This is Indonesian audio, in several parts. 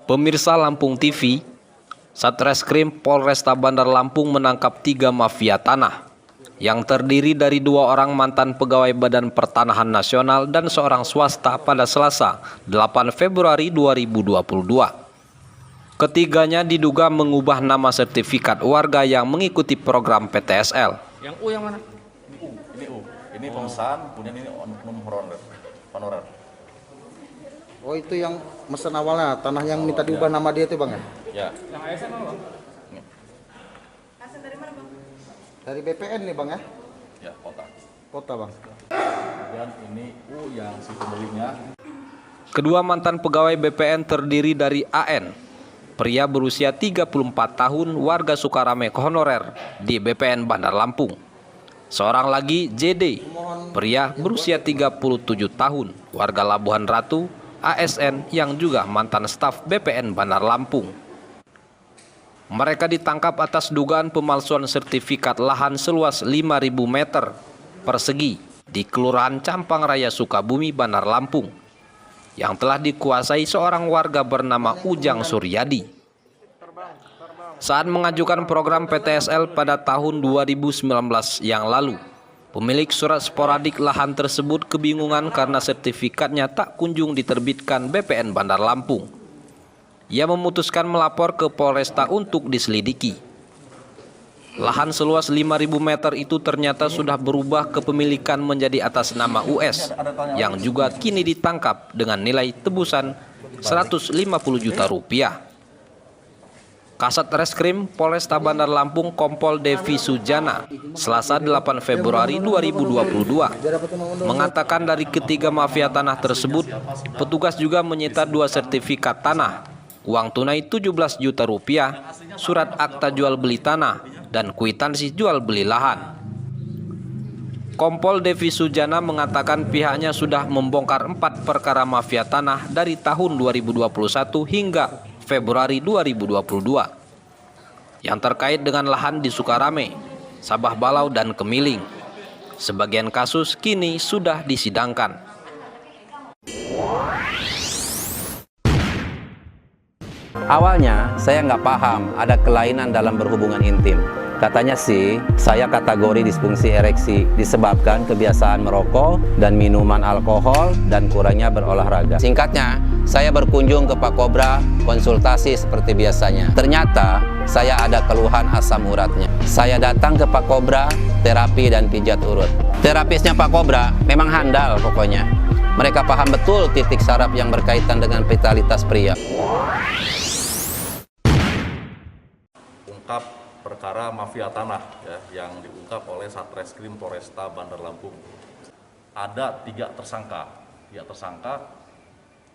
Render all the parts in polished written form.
Pemirsa Lampung TV, Satreskrim Polresta Bandar Lampung menangkap 3 mafia tanah yang terdiri dari 2 orang mantan pegawai Badan Pertanahan Nasional dan seorang swasta pada Selasa 8 Februari 2022. Ketiganya diduga mengubah nama sertifikat warga yang mengikuti program PTSL. Yang U yang mana? Ini U. Ini pemesan, kemudian ini oknum honorer. Oh, itu yang mesen awalnya, tanah yang minta diubah nama dia itu, Bang ya? Ya. Yang ASN apa, Bang? Asal dari mana, Bang? Dari BPN nih, Bang ya? Ya, kota. Kota, Bang. Kemudian ini U yang si pembelinya. Kedua mantan pegawai BPN terdiri dari AN, pria berusia 34 tahun, warga Sukarame honorer di BPN Bandar Lampung. Seorang lagi JD, pria berusia 37 tahun, warga Labuhan Ratu, ASN yang juga mantan staf BPN Bandar Lampung. Mereka ditangkap atas dugaan pemalsuan sertifikat lahan seluas 5.000 meter persegi di Kelurahan Campang Raya Sukabumi, Bandar Lampung, yang telah dikuasai seorang warga bernama Ujang Suryadi. Saat mengajukan program PTSL pada tahun 2019 yang lalu, pemilik surat sporadik lahan tersebut kebingungan karena sertifikatnya tak kunjung diterbitkan BPN Bandar Lampung. Ia memutuskan melapor ke Polresta untuk diselidiki. Lahan seluas 5.000 meter itu ternyata sudah berubah kepemilikan menjadi atas nama US, yang juga kini ditangkap dengan nilai tebusan 150 juta rupiah. Kasat Reskrim Polresta Bandar Lampung Kompol Devi Sujana, Selasa 8 Februari 2022, mengatakan dari ketiga mafia tanah tersebut, petugas juga menyita 2 sertifikat tanah, uang tunai 17 juta rupiah, surat akta jual beli tanah, dan kwitansi jual beli lahan. Kompol Devi Sujana mengatakan pihaknya sudah membongkar 4 perkara mafia tanah dari tahun 2021 hingga Februari 2022 yang terkait dengan lahan di Sukarame, Sabah Balau, dan Kemiling. Sebagian kasus kini sudah disidangkan. Awalnya saya nggak paham ada kelainan dalam berhubungan intim. Katanya sih, saya kategori disfungsi ereksi disebabkan kebiasaan merokok dan minuman alkohol dan kurangnya berolahraga. Singkatnya, saya berkunjung ke Pak Kobra, konsultasi seperti biasanya. Ternyata, saya ada keluhan asam uratnya. Saya datang ke Pak Kobra, terapi dan pijat urut. Terapisnya Pak Kobra memang handal pokoknya. Mereka paham betul titik saraf yang berkaitan dengan vitalitas pria. Ungkap perkara mafia tanah ya, yang diungkap oleh Satreskrim Polresta Bandar Lampung. Ada 3 tersangka. 3 tersangka,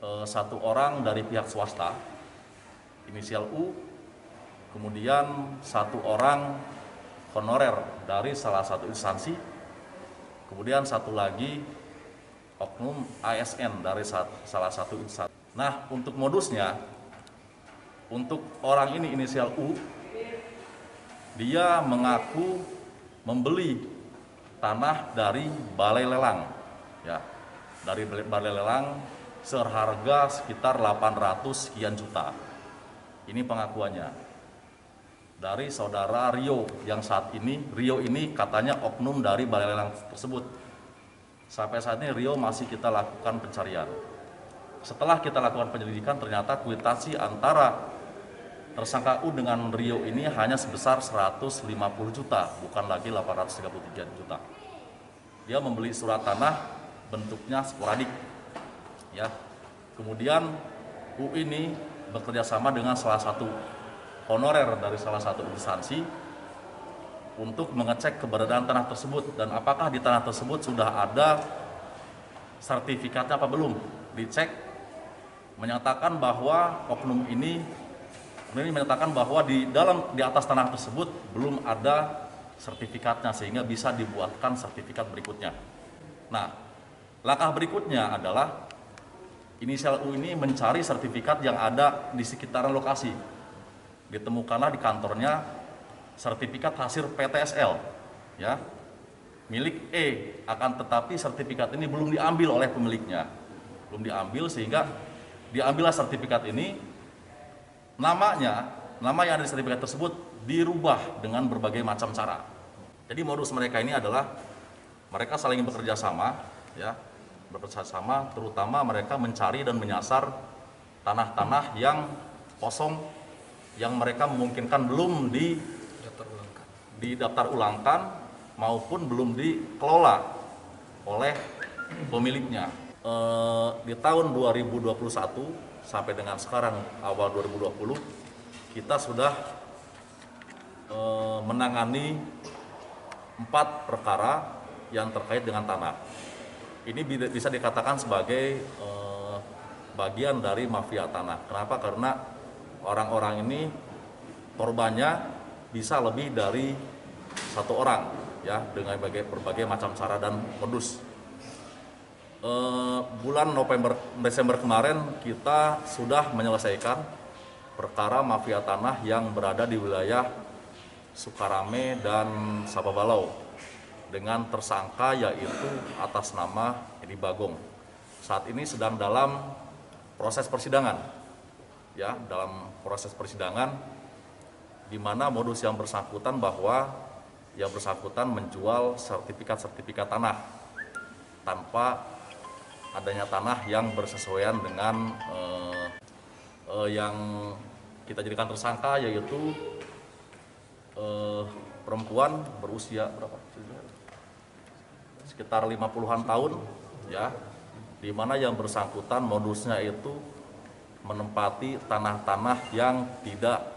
1 orang dari pihak swasta, inisial U, kemudian 1 orang honorer dari salah satu instansi, kemudian 1 lagi oknum ASN dari salah satu instansi. Nah, untuk modusnya, untuk orang ini inisial U, dia mengaku membeli tanah dari balai lelang, ya, dari balai lelang seharga sekitar 800 sekian juta. Ini pengakuannya dari saudara Rio, yang saat ini Rio ini katanya oknum dari balai lelang tersebut. Sampai saat ini Rio masih kita lakukan pencarian. Setelah kita lakukan penyelidikan, ternyata kwitansi antara tersangka U dengan Rio ini hanya sebesar 150 juta, bukan lagi 833 juta. Dia membeli surat tanah bentuknya sporadik. Ya. Kemudian U ini bekerja sama dengan salah satu honorer dari salah satu instansi untuk mengecek keberadaan tanah tersebut dan apakah di tanah tersebut sudah ada sertifikatnya apa belum. Dicek, menyatakan bahwa oknum ini menyatakan bahwa di atas tanah tersebut belum ada sertifikatnya sehingga bisa dibuatkan sertifikat berikutnya. Nah, langkah berikutnya adalah inisial U ini mencari sertifikat yang ada di sekitaran lokasi. Ditemukanlah di kantornya sertifikat hasil PTSL, ya, milik E. Akan tetapi sertifikat ini belum diambil oleh pemiliknya, belum diambil sehingga diambillah sertifikat ini. nama yang ada di sertifikat tersebut dirubah dengan berbagai macam cara. Jadi modus mereka ini adalah mereka saling bekerja sama, ya, terutama mereka mencari dan menyasar tanah-tanah yang kosong yang mereka memungkinkan belum didaftar ulangkan maupun belum dikelola oleh pemiliknya. Di tahun 2021 sampai dengan sekarang awal 2020 kita sudah menangani 4 perkara yang terkait dengan tanah. Ini bisa dikatakan sebagai bagian dari mafia tanah. Kenapa? Karena orang-orang ini korbannya bisa lebih dari 1 orang, ya, dengan berbagai macam cara dan modus. Bulan Desember kemarin kita sudah menyelesaikan perkara mafia tanah yang berada di wilayah Sukarame dan Sababalau dengan tersangka yaitu atas nama Edi Bagong. Saat ini sedang dalam proses persidangan, ya, dalam proses persidangan di mana modus yang bersangkutan bahwa yang bersangkutan menjual sertifikat tanah tanpa adanya tanah yang bersesuaian dengan yang kita jadikan tersangka, yaitu perempuan berusia berapa? Sekitar 50-an tahun, ya, di mana yang bersangkutan modusnya itu menempati tanah-tanah yang tidak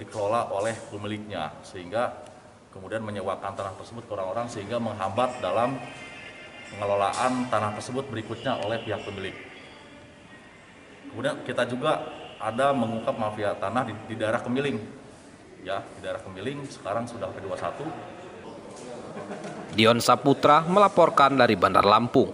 dikelola oleh pemiliknya, sehingga kemudian menyewakan tanah tersebut ke orang-orang sehingga menghambat dalam pengelolaan tanah tersebut berikutnya oleh pihak pemilik. Kemudian kita juga ada mengungkap mafia tanah di daerah Kemiling, ya, di daerah Kemiling sekarang sudah P21. Dion Saputra melaporkan dari Bandar Lampung.